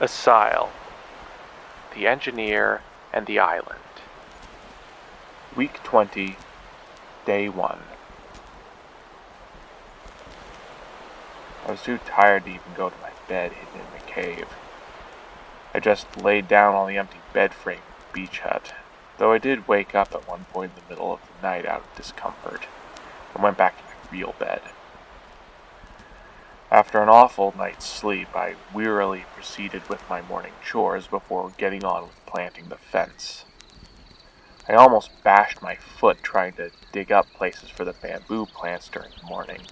Asyle, the engineer, and the island. Week 20, Day 1. I was too tired to even go to my bed hidden in the cave. I just laid down on the empty bed frame in the beach hut, though I did wake up at one point in the middle of the night out of discomfort, and went back to my real bed. After an awful night's sleep, I wearily proceeded with my morning chores before getting on with planting the fence. I almost bashed my foot trying to dig up places for the bamboo plants during the morning.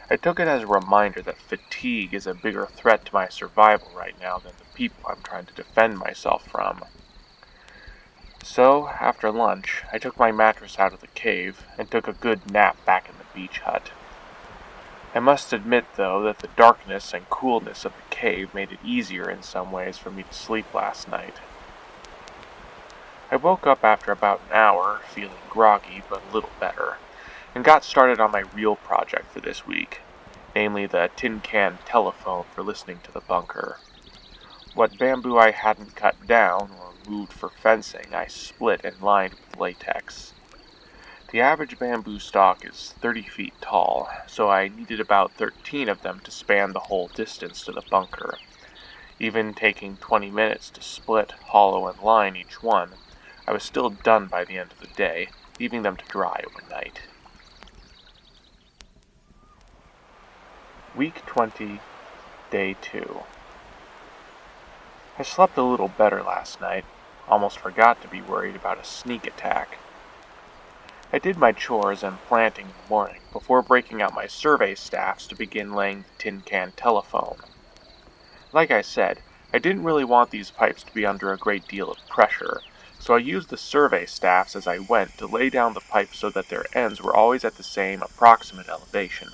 I took it as a reminder that fatigue is a bigger threat to my survival right now than the people I'm trying to defend myself from. So, after lunch, I took my mattress out of the cave and took a good nap back in the beach hut. I must admit, though, that the darkness and coolness of the cave made it easier in some ways for me to sleep last night. I woke up after about an hour, feeling groggy but a little better, and got started on my real project for this week, namely the tin can telephone for listening to the bunker. What bamboo I hadn't cut down or moved for fencing, I split and lined with latex. The average bamboo stalk is 30 feet tall, so I needed about 13 of them to span the whole distance to the bunker. Even taking 20 minutes to split, hollow, and line each one, I was still done by the end of the day, leaving them to dry overnight. Week 20, Day 2. I slept a little better last night, almost forgot to be worried about a sneak attack. I did my chores and planting in the morning before breaking out my survey staffs to begin laying the tin can telephone. Like I said, I didn't really want these pipes to be under a great deal of pressure, so I used the survey staffs as I went to lay down the pipes so that their ends were always at the same approximate elevation.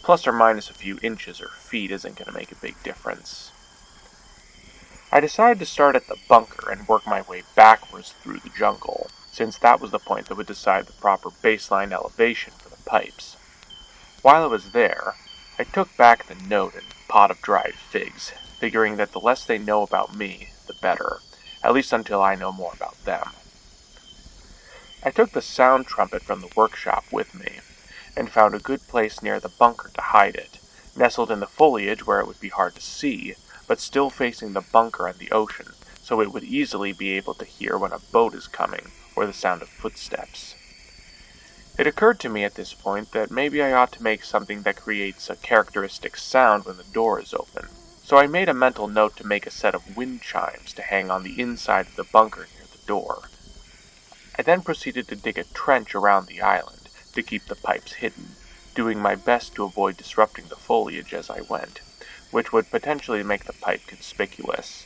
Plus or minus a few inches or feet isn't going to make a big difference. I decided to start at the bunker and work my way backwards through the jungle, since that was the point that would decide the proper baseline elevation for the pipes. While I was there, I took back the note and pot of dried figs, figuring that the less they know about me, the better, at least until I know more about them. I took the sound trumpet from the workshop with me, and found a good place near the bunker to hide it, nestled in the foliage where it would be hard to see, but still facing the bunker and the ocean, so it would easily be able to hear when a boat is coming, or the sound of footsteps. It occurred to me at this point that maybe I ought to make something that creates a characteristic sound when the door is open, so I made a mental note to make a set of wind chimes to hang on the inside of the bunker near the door. I then proceeded to dig a trench around the island to keep the pipes hidden, doing my best to avoid disrupting the foliage as I went, which would potentially make the pipe conspicuous.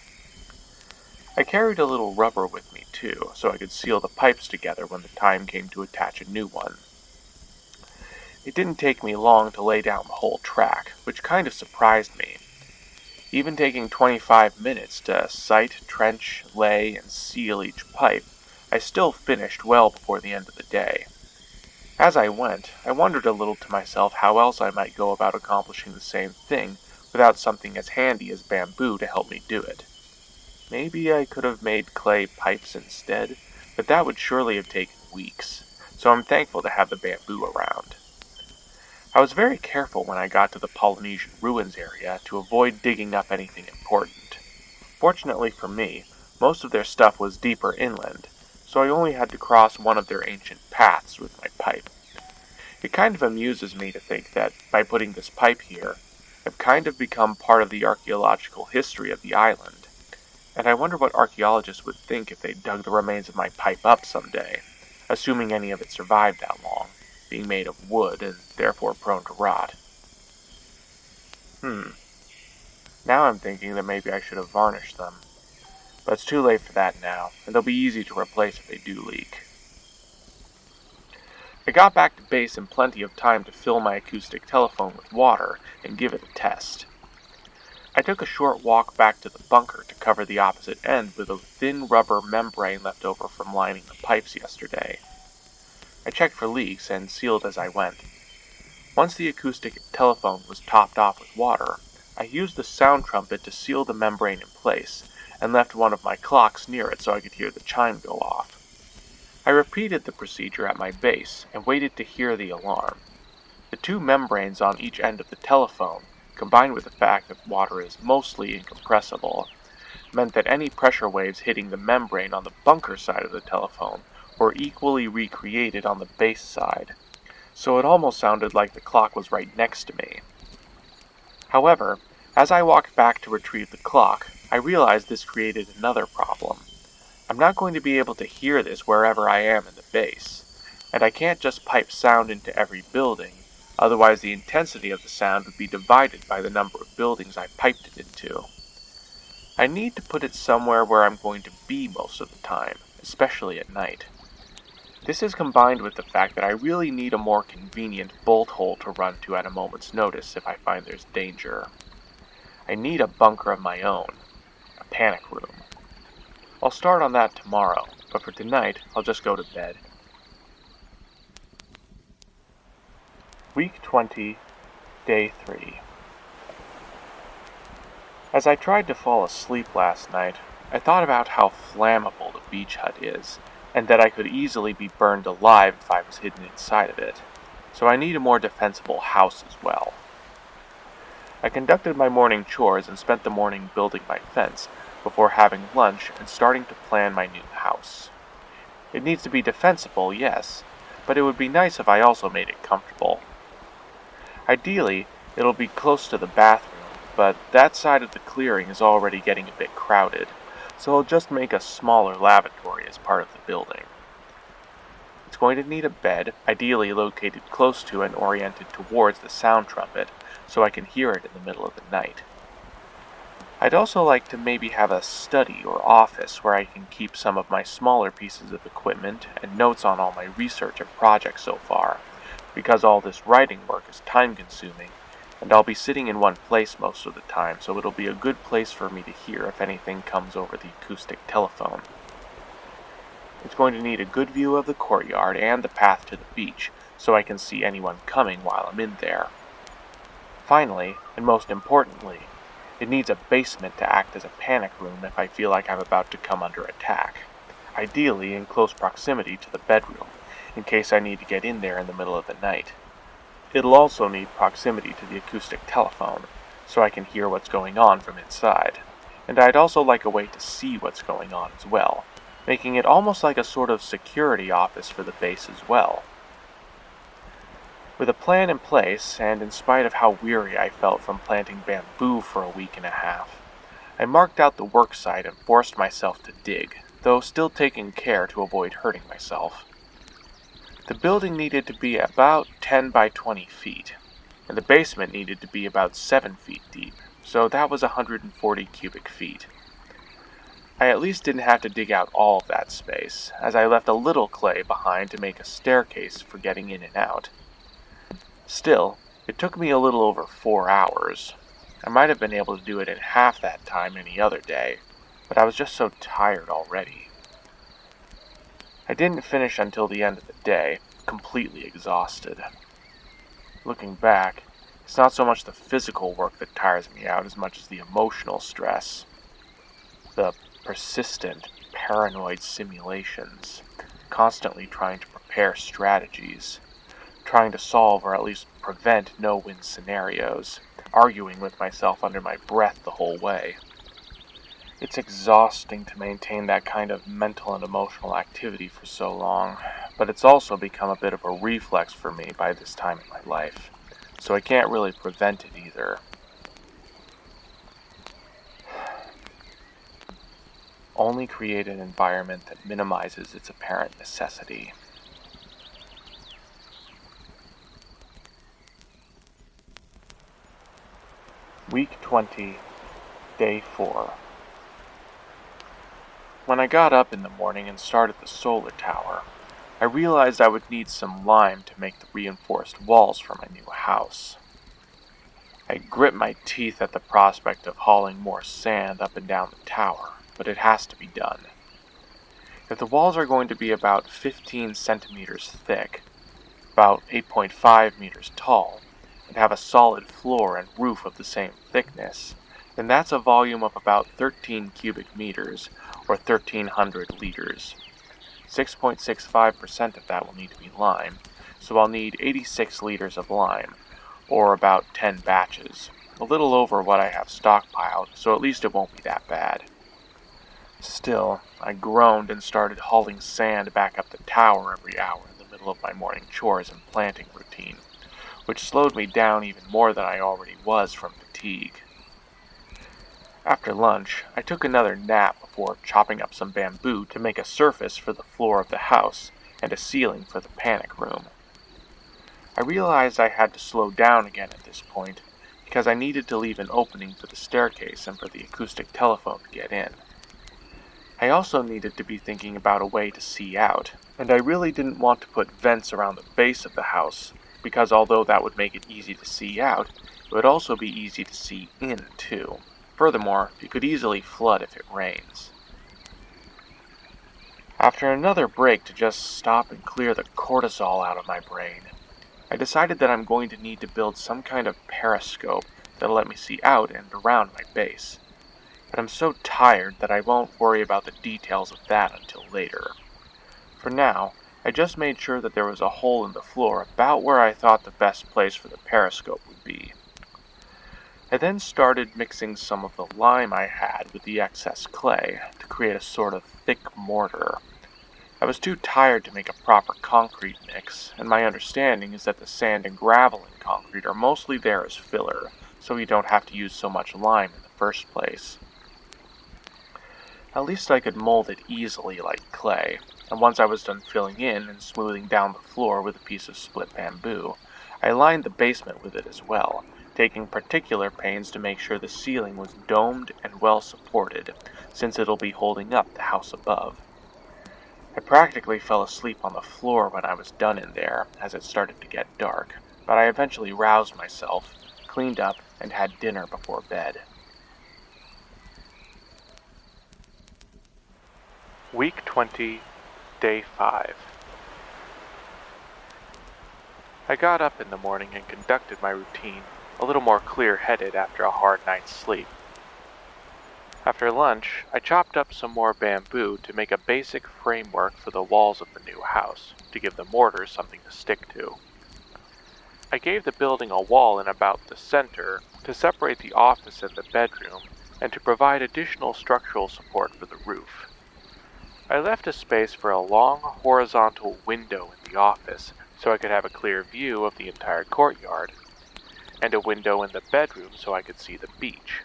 I carried a little rubber with me too, so I could seal the pipes together when the time came to attach a new one. It didn't take me long to lay down the whole track, which kind of surprised me. Even taking 25 minutes to sight, trench, lay, and seal each pipe, I still finished well before the end of the day. As I went, I wondered a little to myself how else I might go about accomplishing the same thing without something as handy as bamboo to help me do it. Maybe I could have made clay pipes instead, but that would surely have taken weeks, so I'm thankful to have the bamboo around. I was very careful when I got to the Polynesian ruins area to avoid digging up anything important. Fortunately for me, most of their stuff was deeper inland, so I only had to cross one of their ancient paths with my pipe. It kind of amuses me to think that by putting this pipe here, I've kind of become part of the archaeological history of the island, and I wonder what archaeologists would think if they dug the remains of my pipe up someday, assuming any of it survived that long, being made of wood and therefore prone to rot. Now I'm thinking that maybe I should have varnished them. But it's too late for that now, and they'll be easy to replace if they do leak. I got back to base in plenty of time to fill my acoustic telephone with water and give it a test. I took a short walk back to the bunker to cover the opposite end with a thin rubber membrane left over from lining the pipes yesterday. I checked for leaks and sealed as I went. Once the acoustic telephone was topped off with water, I used the sound trumpet to seal the membrane in place, and left one of my clocks near it so I could hear the chime go off. I repeated the procedure at my base, and waited to hear the alarm. The two membranes on each end of the telephone, combined with the fact that water is mostly incompressible, meant that any pressure waves hitting the membrane on the bunker side of the telephone were equally recreated on the base side, so it almost sounded like the clock was right next to me. However, as I walked back to retrieve the clock, I realized this created another problem. I'm not going to be able to hear this wherever I am in the base, and I can't just pipe sound into every building, otherwise the intensity of the sound would be divided by the number of buildings I piped it into. I need to put it somewhere where I'm going to be most of the time, especially at night. This is combined with the fact that I really need a more convenient bolt hole to run to at a moment's notice if I find there's danger. I need a bunker of my own, a panic room. I'll start on that tomorrow, but for tonight, I'll just go to bed. Week 20, Day 3. As I tried to fall asleep last night, I thought about how flammable the beach hut is, and that I could easily be burned alive if I was hidden inside of it, so I need a more defensible house as well. I conducted my morning chores and spent the morning building my fence before having lunch and starting to plan my new house. It needs to be defensible, yes, but it would be nice if I also made it comfortable. Ideally, it'll be close to the bathroom, but that side of the clearing is already getting a bit crowded, so I'll just make a smaller lavatory as part of the building. It's going to need a bed, ideally located close to and oriented towards the sound trumpet, so I can hear it in the middle of the night. I'd also like to maybe have a study or office where I can keep some of my smaller pieces of equipment and notes on all my research and projects so far, because all this writing work is time-consuming, and I'll be sitting in one place most of the time, so it'll be a good place for me to hear if anything comes over the acoustic telephone. It's going to need a good view of the courtyard and the path to the beach, so I can see anyone coming while I'm in there. Finally, and most importantly, it needs a basement to act as a panic room if I feel like I'm about to come under attack, ideally in close proximity to the bedroom, in case I need to get in there in the middle of the night. It'll also need proximity to the acoustic telephone, so I can hear what's going on from inside, and I'd also like a way to see what's going on as well, making it almost like a sort of security office for the base as well. With a plan in place, and in spite of how weary I felt from planting bamboo for a week and a half, I marked out the work site and forced myself to dig, though still taking care to avoid hurting myself. The building needed to be about 10 by 20 feet, and the basement needed to be about 7 feet deep, so that was 140 cubic feet. I at least didn't have to dig out all of that space, as I left a little clay behind to make a staircase for getting in and out. Still, it took me a little over 4 hours. I might have been able to do it in half that time any other day, but I was just so tired already. I didn't finish until the end of the day, completely exhausted. Looking back, it's not so much the physical work that tires me out as much as the emotional stress. The persistent, paranoid simulations, constantly trying to prepare strategies, trying to solve or at least prevent no-win scenarios, arguing with myself under my breath the whole way. It's exhausting to maintain that kind of mental and emotional activity for so long, but it's also become a bit of a reflex for me by this time in my life, so I can't really prevent it either. Only create an environment that minimizes its apparent necessity. Week 20, Day 4. When I got up in the morning and started the solar tower, I realized I would need some lime to make the reinforced walls for my new house. I grit my teeth at the prospect of hauling more sand up and down the tower, but it has to be done. If the walls are going to be about 15 centimeters thick, about 8.5 meters tall, and have a solid floor and roof of the same thickness, then that's a volume of about 13 cubic meters, or 1,300 liters. 6.65% of that will need to be lime, so I'll need 86 liters of lime, or about 10 batches. A little over what I have stockpiled, so at least it won't be that bad. Still, I groaned and started hauling sand back up the tower every hour in the middle of my morning chores and planting routine, which slowed me down even more than I already was from fatigue. After lunch, I took another nap before chopping up some bamboo to make a surface for the floor of the house and a ceiling for the panic room. I realized I had to slow down again at this point, because I needed to leave an opening for the staircase and for the acoustic telephone to get in. I also needed to be thinking about a way to see out, and I really didn't want to put vents around the base of the house, because although that would make it easy to see out, it would also be easy to see in too. Furthermore, it could easily flood if it rains. After another break to just stop and clear the cortisol out of my brain, I decided that I'm going to need to build some kind of periscope that'll let me see out and around my base. But I'm so tired that I won't worry about the details of that until later. For now, I just made sure that there was a hole in the floor about where I thought the best place for the periscope would be. I then started mixing some of the lime I had with the excess clay to create a sort of thick mortar. I was too tired to make a proper concrete mix, and my understanding is that the sand and gravel in concrete are mostly there as filler, so you don't have to use so much lime in the first place. At least I could mold it easily like clay, and once I was done filling in and smoothing down the floor with a piece of split bamboo, I lined the basement with it as well, taking particular pains to make sure the ceiling was domed and well supported, since it'll be holding up the house above. I practically fell asleep on the floor when I was done in there, as it started to get dark, but I eventually roused myself, cleaned up, and had dinner before bed. Week 20, Day 5. I got up in the morning and conducted my routine, a little more clear-headed after a hard night's sleep. After lunch, I chopped up some more bamboo to make a basic framework for the walls of the new house, to give the mortar something to stick to. I gave the building a wall in about the center to separate the office and the bedroom, and to provide additional structural support for the roof. I left a space for a long horizontal window in the office so I could have a clear view of the entire courtyard, and a window in the bedroom so I could see the beach.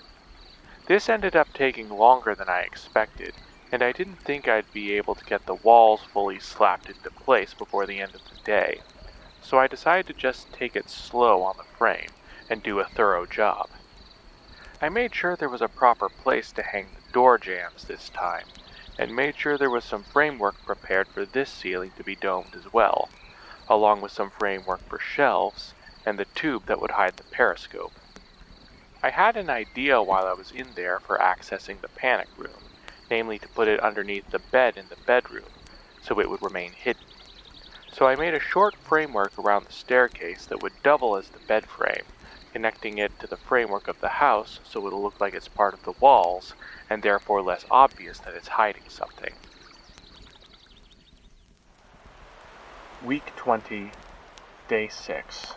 This ended up taking longer than I expected, and I didn't think I'd be able to get the walls fully slapped into place before the end of the day, so I decided to just take it slow on the frame and do a thorough job. I made sure there was a proper place to hang the door jambs this time, and made sure there was some framework prepared for this ceiling to be domed as well, along with some framework for shelves and the tube that would hide the periscope. I had an idea while I was in there for accessing the panic room, namely to put it underneath the bed in the bedroom, so it would remain hidden. So I made a short framework around the staircase that would double as the bed frame, connecting it to the framework of the house so it'll look like it's part of the walls, and therefore less obvious that it's hiding something. Week 20, Day 6.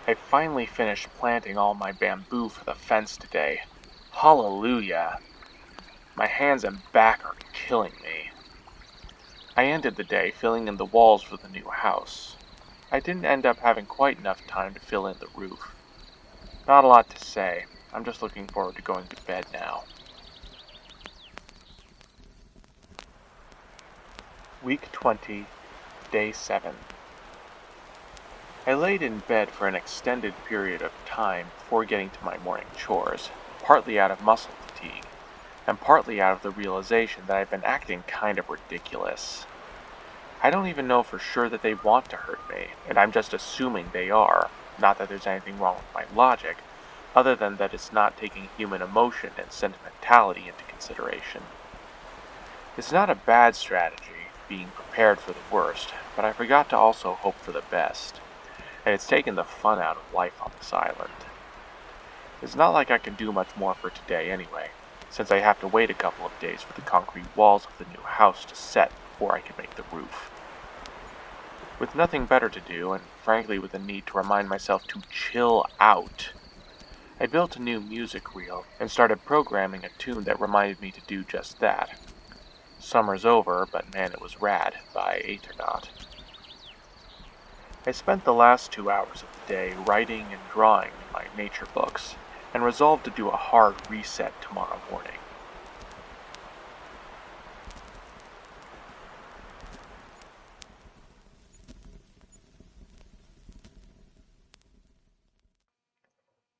I finally finished planting all my bamboo for the fence today. Hallelujah! My hands and back are killing me. I ended the day filling in the walls for the new house. I didn't end up having quite enough time to fill in the roof. Not a lot to say. I'm just looking forward to going to bed now. Week 20, Day 7. I laid in bed for an extended period of time before getting to my morning chores, partly out of muscle fatigue, and partly out of the realization that I've been acting kind of ridiculous. I don't even know for sure that they want to hurt me, and I'm just assuming they are, not that there's anything wrong with my logic, other than that it's not taking human emotion and sentimentality into consideration. It's not a bad strategy, being prepared for the worst, but I forgot to also hope for the best. and it's taken the fun out of life on this island. It's not like I can do much more for today anyway, since I have to wait a couple of days for the concrete walls of the new house to set before I can make the roof. With nothing better to do, and frankly with a need to remind myself to chill out, I built a new music reel and started programming a tune that reminded me to do just that. Summer's Over, but Man It Was Rad by Aethernaut. I spent the last 2 hours of the day writing and drawing in my nature books, and resolved to do a hard reset tomorrow morning.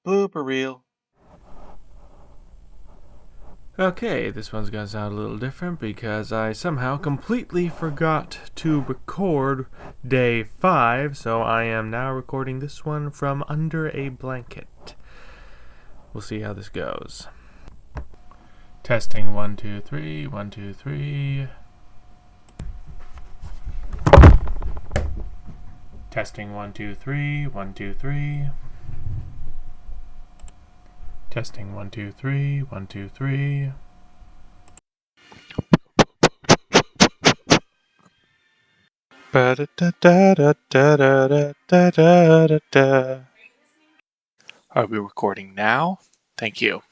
Blooper Reel. Okay, this one's gonna sound a little different because I somehow completely forgot to record day 5, so I am now recording this one from under a blanket. We'll see how this goes. Testing 1, 2, 3, 1, 2, 3. Testing 1, 2, 3, 1, 2, 3. Testing 1, 2, 3, 1, 2, 3. Are we recording now? Thank you.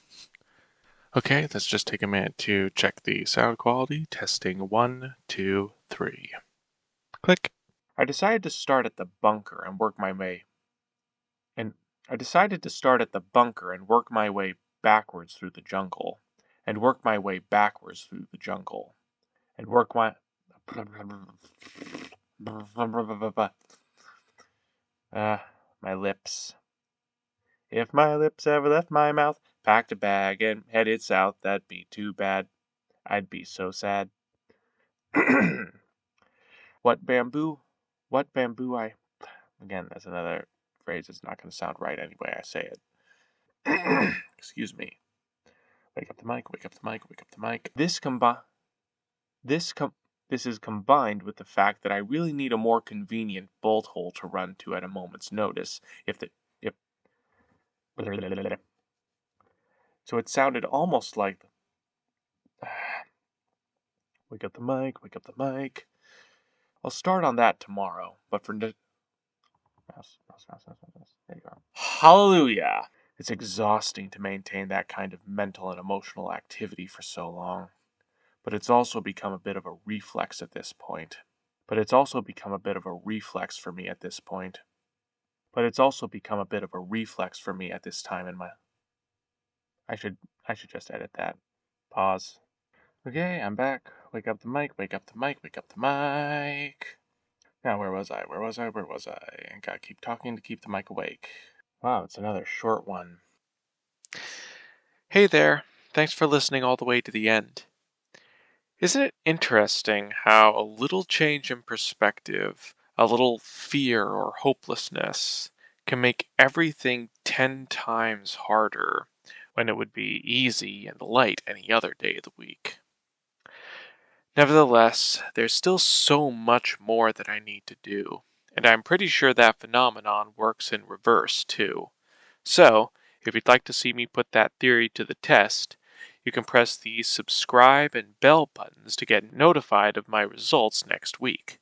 Okay, let's just take a minute to check the sound quality. Testing 1, 2, 3. Click. I decided to start at the bunker and work my way backwards through the jungle, and work my way backwards through the jungle, and work my my lips. If my lips ever left my mouth, packed a bag and headed south, that'd be too bad. I'd be so sad. What bamboo? What bamboo I... Again, that's another phrase that's not going to sound right anyway I say it. Excuse me. Wake up the mic, wake up the mic, wake up the mic. This is combined with the fact that I really need a more convenient bolt hole to run to at a moment's notice if so it sounded almost like wake up the mic, wake up the mic. I'll start on that tomorrow, but for there you go. Hallelujah! It's exhausting to maintain that kind of mental and emotional activity for so long. But it's also become a bit of a reflex at this point. But it's also become a bit of a reflex for me at this point. But it's also become a bit of a reflex for me at this time in my... I should just edit that. Pause. Okay, I'm back. Wake up the mic, wake up the mic, wake up the mic. Now, where was I? I gotta keep talking to keep the mic awake. Wow, it's another short one. Hey there. Thanks for listening all the way to the end. Isn't it interesting how a little change in perspective, a little fear or hopelessness, can make everything 10 times harder when it would be easy and light any other day of the week? Nevertheless, there's still so much more that I need to do, and I'm pretty sure that phenomenon works in reverse too. So, if you'd like to see me put that theory to the test, you can press the subscribe and bell buttons to get notified of my results next week.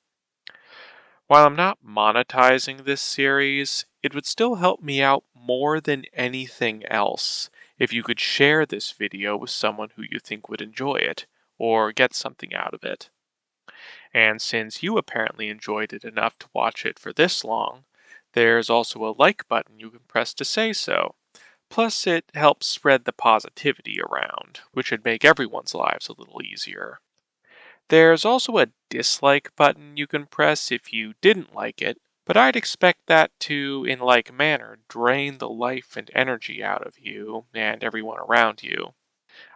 While I'm not monetizing this series, it would still help me out more than anything else if you could share this video with someone who you think would enjoy it, or get something out of it. And since you apparently enjoyed it enough to watch it for this long, there's also a like button you can press to say so. Plus, it helps spread the positivity around, which should make everyone's lives a little easier. There's also a dislike button you can press if you didn't like it, but I'd expect that to, in like manner, drain the life and energy out of you and everyone around you.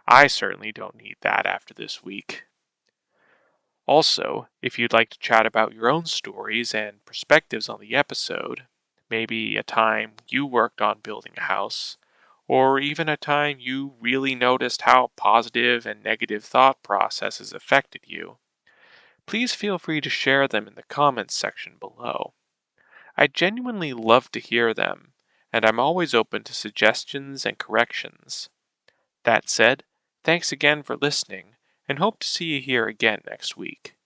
I certainly don't need that after this week. Also, if you'd like to chat about your own stories and perspectives on the episode, maybe a time you worked on building a house, or even a time you really noticed how positive and negative thought processes affected you, please feel free to share them in the comments section below. I genuinely love to hear them, and I'm always open to suggestions and corrections. That said, thanks again for listening, and hope to see you here again next week.